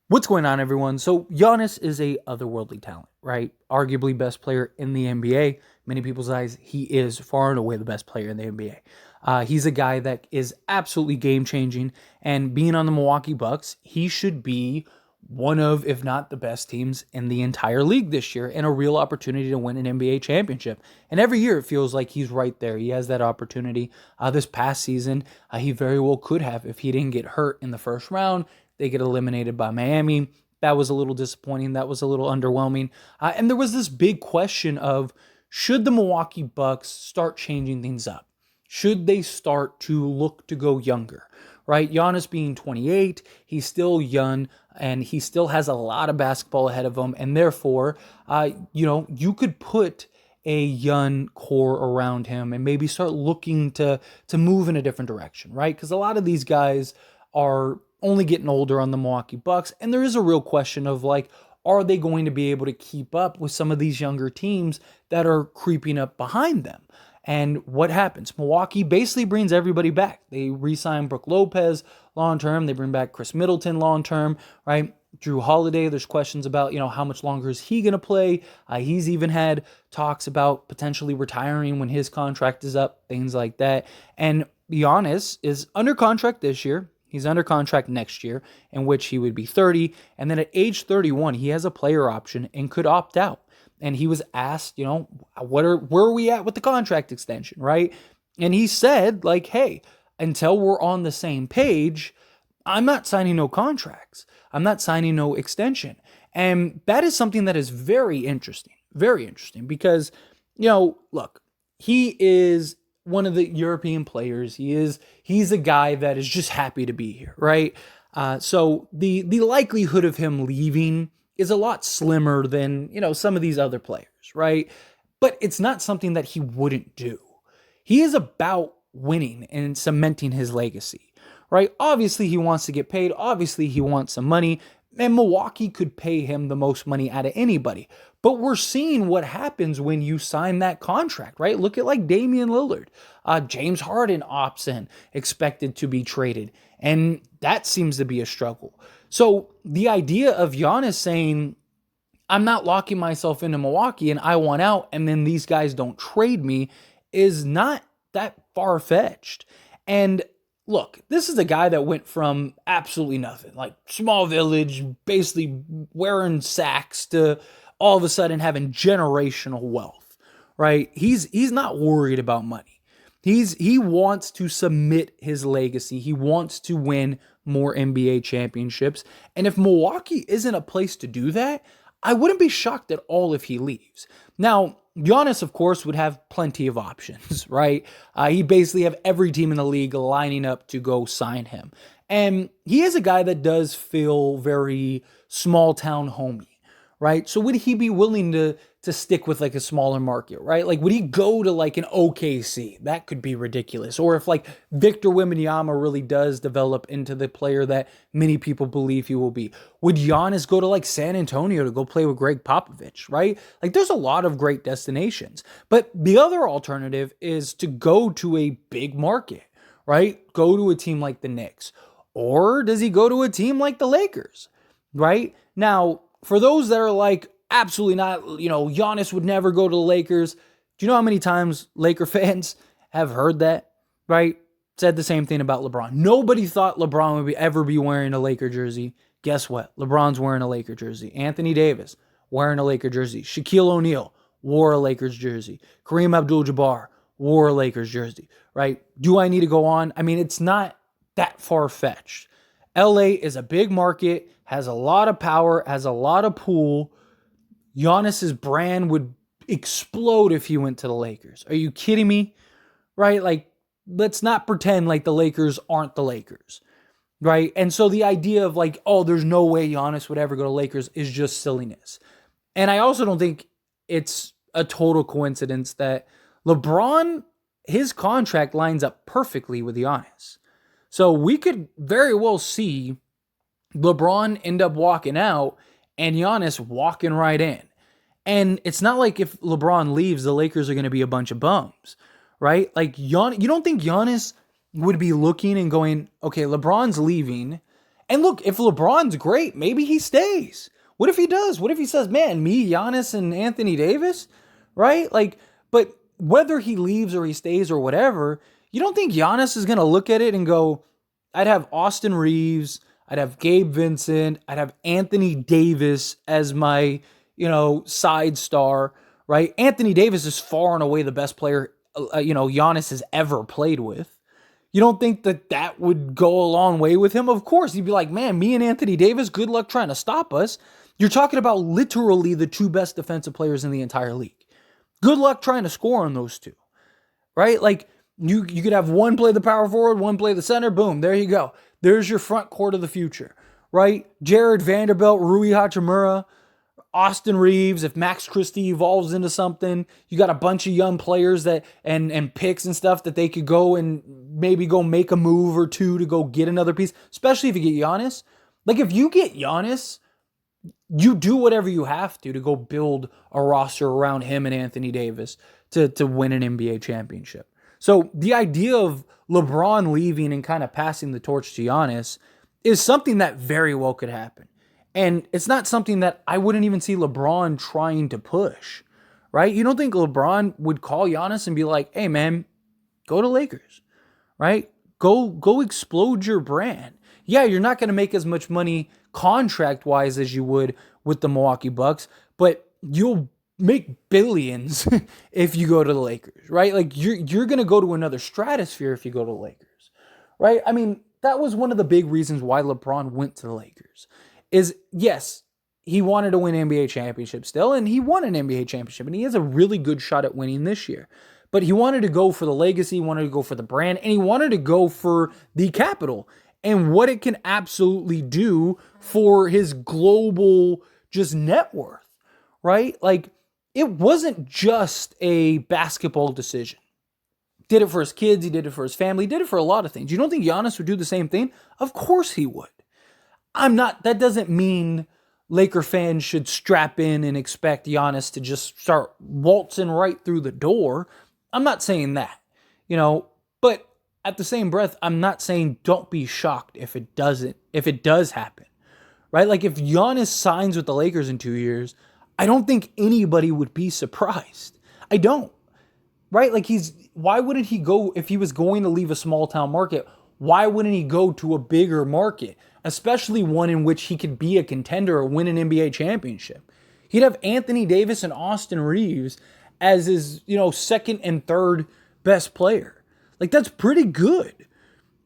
What's going on, everyone? So Giannis is a otherworldly talent, right? Arguably best player in the NBA. Many people's eyes, he is far and away the best player in the NBA. He's a guy that is absolutely game changing, and being on the Milwaukee Bucks, he should be one of, if not the best teams in the entire league this year, and a real opportunity to win an NBA championship. And every year, it feels like he's right there. He has that opportunity. This past season, he very well could have if he didn't get hurt in the first round. They get eliminated by Miami. That was a little disappointing. That was a little underwhelming. And there was this big question of, should the Milwaukee Bucks start changing things up? Should they start to look to go younger? Right? Giannis being 28, he's still young and he still has a lot of basketball ahead of him. And therefore, you could put a young core around him and maybe start looking to move in a different direction, right? Because a lot of these guys are only getting older on the Milwaukee Bucks, and there is a real question of like, are they going to be able to keep up with some of these younger teams that are creeping up behind them? And what happens? Milwaukee basically brings everybody back. They re-sign Brook Lopez long term. They bring back Chris Middleton long term, right? Drew Holiday, there's questions about, how much longer is he going to play? He's even had talks about potentially retiring when his contract is up, things like that. And Giannis is under contract this year. He's under contract next year, in which he would be 30. And then at age 31, he has a player option and could opt out. And he was asked, where are we at with the contract extension, right? And he said, like, hey, until we're on the same page, I'm not signing no contracts. I'm not signing no extension. And that is something that is very interesting because, look, he is one of the European players. He's a guy that is just happy to be here, right? So the likelihood of him leaving is a lot slimmer than, some of these other players, right? But it's not something that he wouldn't do. He is about winning and cementing his legacy, right? Obviously, he wants to get paid. Obviously, he wants some money. And Milwaukee could pay him the most money out of anybody. But we're seeing what happens when you sign that contract, right? Look at like Damian Lillard. James Harden opts in, expected to be traded. And that seems to be a struggle. So the idea of Giannis saying, I'm not locking myself into Milwaukee and I want out, and then these guys don't trade me, is not that far-fetched. And look, this is a guy that went from absolutely nothing, like small village, basically wearing sacks, to all of a sudden having generational wealth, right? He's not worried about money. He wants to submit his legacy. He wants to win more NBA championships. And if Milwaukee isn't a place to do that, I wouldn't be shocked at all if he leaves. Now, Giannis, of course, would have plenty of options, right? He basically have every team in the league lining up to go sign him. And he is a guy that does feel very small town homey, right? So would he be willing to stick with like a smaller market, right? Like would he go to like an OKC? That could be ridiculous. Or if like Victor Wembanyama really does develop into the player that many people believe he will be, would Giannis go to like San Antonio to go play with Greg Popovich, right? Like there's a lot of great destinations. But the other alternative is to go to a big market, right? Go to a team like the Knicks. Or does he go to a team like the Lakers, right? Now, for those that are like, absolutely not, Giannis would never go to the Lakers. Do you know how many times Laker fans have heard that, right? Said the same thing about LeBron. Nobody thought LeBron would ever be wearing a Laker jersey. Guess what? LeBron's wearing a Laker jersey. Anthony Davis wearing a Laker jersey. Shaquille O'Neal wore a Lakers jersey. Kareem Abdul-Jabbar wore a Lakers jersey, right? Do I need to go on? I mean, it's not that far-fetched. LA is a big market, has a lot of power, has a lot of pull. Giannis's brand would explode if he went to the Lakers. Are you kidding me? Right? Like, let's not pretend like the Lakers aren't the Lakers. Right? And so the idea of like, oh, there's no way Giannis would ever go to Lakers is just silliness. And I also don't think it's a total coincidence that LeBron, his contract lines up perfectly with Giannis. So we could very well see LeBron end up walking out and Giannis walking right in. And it's not like if LeBron leaves, the Lakers are going to be a bunch of bums, right? Like, you don't think Giannis would be looking and going, okay, LeBron's leaving. And look, if LeBron's great, maybe he stays. What if he does? What if he says, man, me, Giannis, and Anthony Davis, right? Like, but whether he leaves or he stays or whatever, you don't think Giannis is going to look at it and go, I'd have Austin Reeves, I'd have Gabe Vincent, I'd have Anthony Davis as my, side star, right? Anthony Davis is far and away the best player, Giannis has ever played with. You don't think that would go a long way with him? Of course, he'd be like, man, me and Anthony Davis, good luck trying to stop us. You're talking about literally the two best defensive players in the entire league. Good luck trying to score on those two, right? Like, you could have one play the power forward, one play the center, boom, there you go. There's your front court of the future, right? Jared Vanderbilt, Rui Hachimura, Austin Reeves, if Max Christie evolves into something, you got a bunch of young players that and picks and stuff that they could go and maybe go make a move or two to go get another piece, especially if you get Giannis. Like, if you get Giannis, you do whatever you have to go build a roster around him and Anthony Davis to win an NBA championship. So the idea of LeBron leaving and kind of passing the torch to Giannis is something that very well could happen. And it's not something that I wouldn't even see LeBron trying to push, right? You don't think LeBron would call Giannis and be like, hey, man, go to Lakers, right? Go explode your brand. Yeah, you're not going to make as much money contract-wise as you would with the Milwaukee Bucks, but you'll make billions if you go to the Lakers, right? Like, you're going to go to another stratosphere if you go to the Lakers, right? I mean, that was one of the big reasons why LeBron went to the Lakers. Is, yes, he wanted to win an NBA championship still, and he won an NBA championship, and he has a really good shot at winning this year. But he wanted to go for the legacy, he wanted to go for the brand, and he wanted to go for the capital and what it can absolutely do for his global just net worth, right? Like, it wasn't just a basketball decision. Did it for his kids, he did it for his family, he did it for a lot of things. You don't think Giannis would do the same thing? Of course he would. That doesn't mean Laker fans should strap in and expect Giannis to just start waltzing right through the door. I'm not saying that, but at the same breath, I'm not saying don't be shocked if it does happen, right? Like, if Giannis signs with the Lakers in 2 years, I don't think anybody would be surprised. I don't, right? Like, why wouldn't he go, if he was going to leave a small town market, why wouldn't he go to a bigger market? Especially one in which he could be a contender or win an NBA championship. He'd have Anthony Davis and Austin Reeves as his, second and third best player. Like, that's pretty good,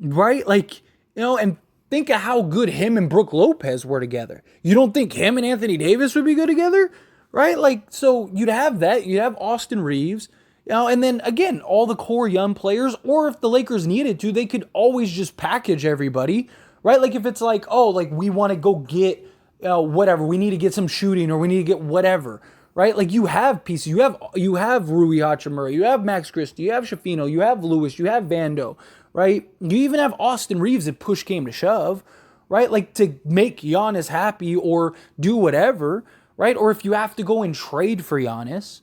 right? Like, and think of how good him and Brook Lopez were together. You don't think him and Anthony Davis would be good together, right? Like, so you'd have that. You'd have Austin Reeves, and then, again, all the core young players, or if the Lakers needed to, they could always just package everybody, right? Like, if it's like, oh, like, we want to go get whatever, we need to get some shooting, or we need to get whatever, right? Like, you have pieces. You have Rui Hachimura, you have Max Christie, you have Shafino, you have Lewis, you have Vando, right? You even have Austin Reeves if push came to shove, right? Like, to make Giannis happy or do whatever, right? Or if you have to go and trade for Giannis,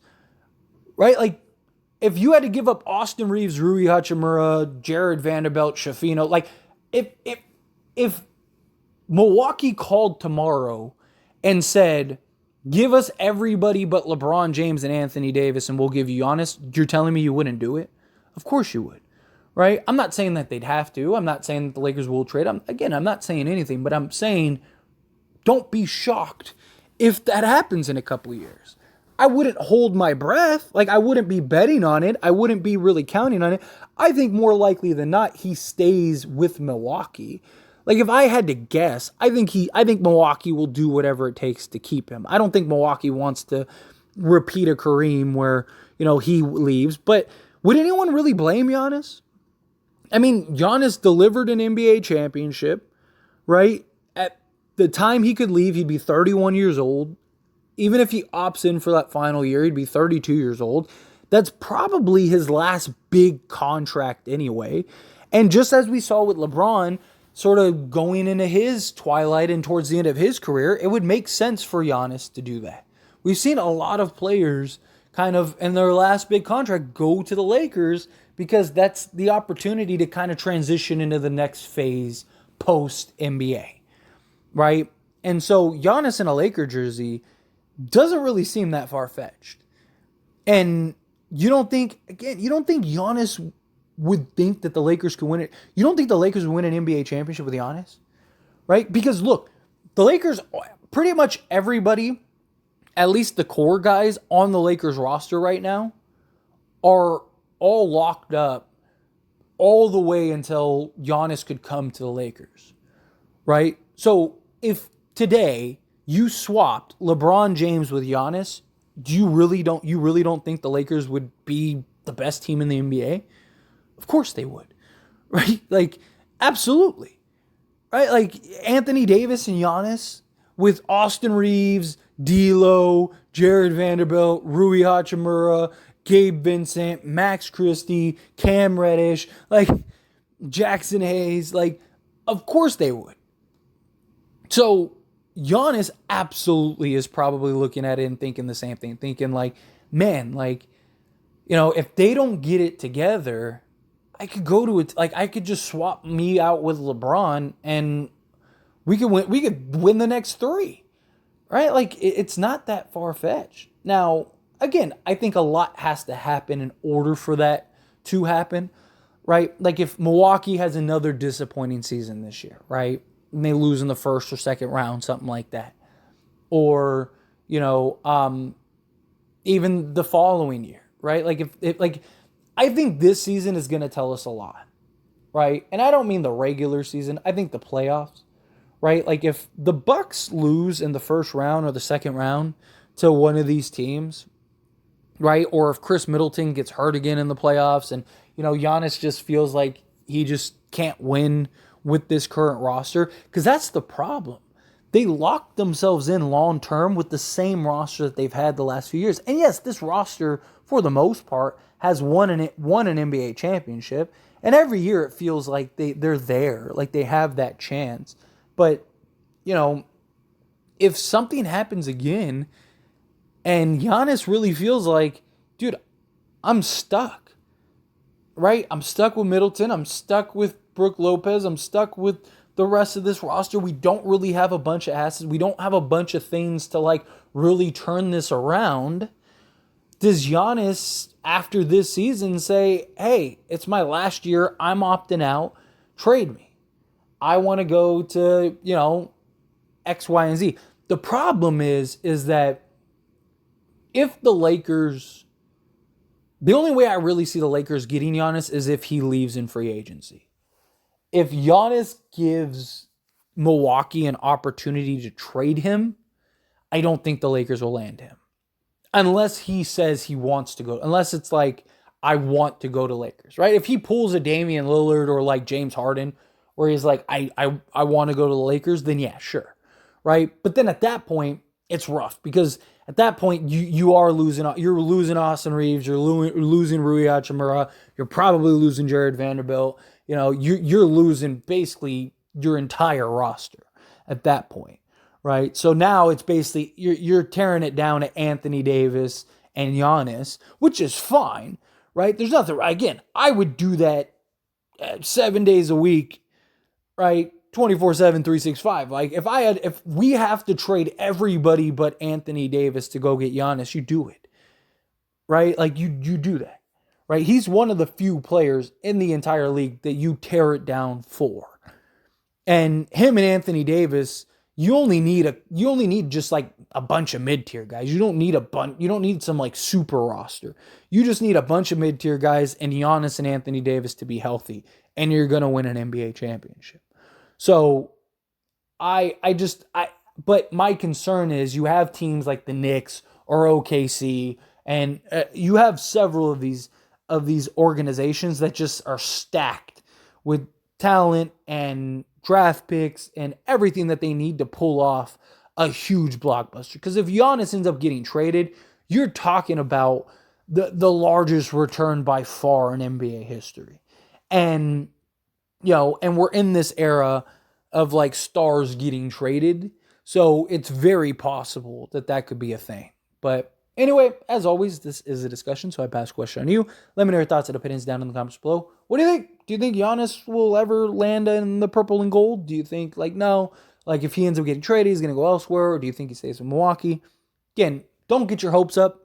right? Like, if you had to give up Austin Reeves, Rui Hachimura, Jared Vanderbilt, Shafino, like, if Milwaukee called tomorrow and said, give us everybody but LeBron James and Anthony Davis and we'll give you Giannis, you're telling me you wouldn't do it? Of course you would, right? I'm not saying that they'd have to. I'm not saying that the Lakers will trade. I'm not saying anything, but I'm saying don't be shocked if that happens in a couple of years. I wouldn't hold my breath. Like, I wouldn't be betting on it. I wouldn't be really counting on it. I think more likely than not, he stays with Milwaukee. Like, if I had to guess, I think Milwaukee will do whatever it takes to keep him. I don't think Milwaukee wants to repeat a Kareem where, he leaves. But would anyone really blame Giannis? I mean, Giannis delivered an NBA championship, right? At the time he could leave, he'd be 31 years old. Even if he opts in for that final year, he'd be 32 years old. That's probably his last big contract anyway. And just as we saw with LeBron, sort of going into his twilight and towards the end of his career, it would make sense for Giannis to do that. We've seen a lot of players kind of in their last big contract go to the Lakers because that's the opportunity to kind of transition into the next phase post NBA, right? And so Giannis in a Laker jersey doesn't really seem that far-fetched. And you don't think Giannis would think that the Lakers could win it. You don't think the Lakers would win an NBA championship with Giannis, right? Because look, the Lakers, pretty much everybody, at least the core guys on the Lakers roster right now, are all locked up all the way until Giannis could come to the Lakers, right? So if today you swapped LeBron James with Giannis, you really don't think the Lakers would be the best team in the NBA? Of course they would, right? Like, absolutely, right? Like Anthony Davis and Giannis with Austin Reeves, D'Lo, Jared Vanderbilt, Rui Hachimura, Gabe Vincent, Max Christie, Cam Reddish, like Jackson Hayes, like, of course they would. So Giannis absolutely is probably looking at it and thinking the same thing, thinking like, man, like, if they don't get it together, I could go to it. Like, I could just swap me out with LeBron and we could win. We could win the next three, right? Like, it's not that far fetched. Now, again, I think a lot has to happen in order for that to happen, right? Like, if Milwaukee has another disappointing season this year, right? And they lose in the first or second round, something like that. Or, even the following year, right? Like, if like, I think this season is going to tell us a lot, right? And I don't mean the regular season. I think the playoffs, right? Like, if the Bucks lose in the first round or the second round to one of these teams, right? Or if Chris Middleton gets hurt again in the playoffs and, Giannis just feels like he just can't win with this current roster, because that's the problem. They locked themselves in long term with the same roster that they've had the last few years. And yes, this roster, for the most part, has won an NBA championship. And every year it feels like they're there, like they have that chance. But, if something happens again and Giannis really feels like, dude, I'm stuck, right? I'm stuck with Middleton. I'm stuck with Brook Lopez. I'm stuck with the rest of this roster. We don't really have a bunch of assets. We don't have a bunch of things to like really turn this around. Does Giannis, after this season, say, hey, it's my last year, I'm opting out, trade me. I want to go to, X, Y, and Z. The problem is that if the Lakers, the only way I really see the Lakers getting Giannis is if he leaves in free agency. If Giannis gives Milwaukee an opportunity to trade him, I don't think the Lakers will land him. Unless he says he wants to go. Unless it's like, I want to go to Lakers, right? If he pulls a Damian Lillard or like James Harden, where he's like, I want to go to the Lakers, then yeah, sure, right? But then at that point, it's rough because at that point you're losing Austin Reeves, you're losing Rui Hachimura, you're probably losing Jared Vanderbilt. You're losing basically your entire roster at that point, right? So now it's basically you're tearing it down to Anthony Davis and Giannis, which is fine, right? There's nothing. Again, I would do that 7 days a week, right? 24/7, 365. Like if we have to trade everybody but Anthony Davis to go get Giannis, you do it, right? Like you do that, right? He's one of the few players in the entire league that you tear it down for. And him and Anthony Davis, you only need just like a bunch of mid-tier guys. You don't need some like super roster. You just need a bunch of mid-tier guys and Giannis and Anthony Davis to be healthy, and you're going to win an NBA championship. So but my concern is you have teams like the Knicks or OKC, and you have several of these organizations that just are stacked with talent and draft picks and everything that they need to pull off a huge blockbuster. Because if Giannis ends up getting traded, you're talking about the largest return by far in NBA history. And and we're in this era of like stars getting traded. So it's very possible that could be a thing. But anyway, as always, this is a discussion, so I pass the question on you. Let me know your thoughts and opinions down in the comments below. What do you think? Do you think Giannis will ever land in the purple and gold? Do you think, like, no, Like, if he ends up getting traded, he's going to go elsewhere, or do you think he stays in Milwaukee? Again, don't get your hopes up,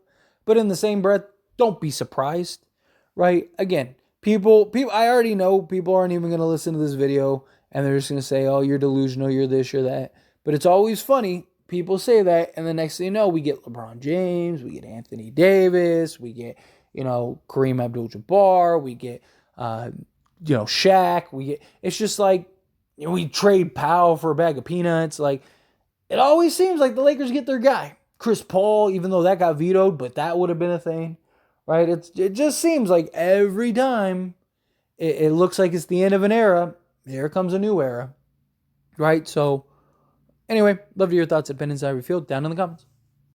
but in the same breath, don't be surprised, right? Again, people, I already know people aren't even going to listen to this video, and they're just going to say, oh, you're delusional, you're this, you're that. But it's always funny. People say that, and the next thing you know, we get LeBron James, we get Anthony Davis, we get, Kareem Abdul-Jabbar, we get, Shaq, it's just like, we trade Powell for a bag of peanuts. Like, it always seems like the Lakers get their guy. Chris Paul, even though that got vetoed, but that would have been a thing, right? It just seems like every time it looks like it's the end of an era, here comes a new era, right? So, anyway, love to hear your thoughts at Pen Inside Refield down in the comments.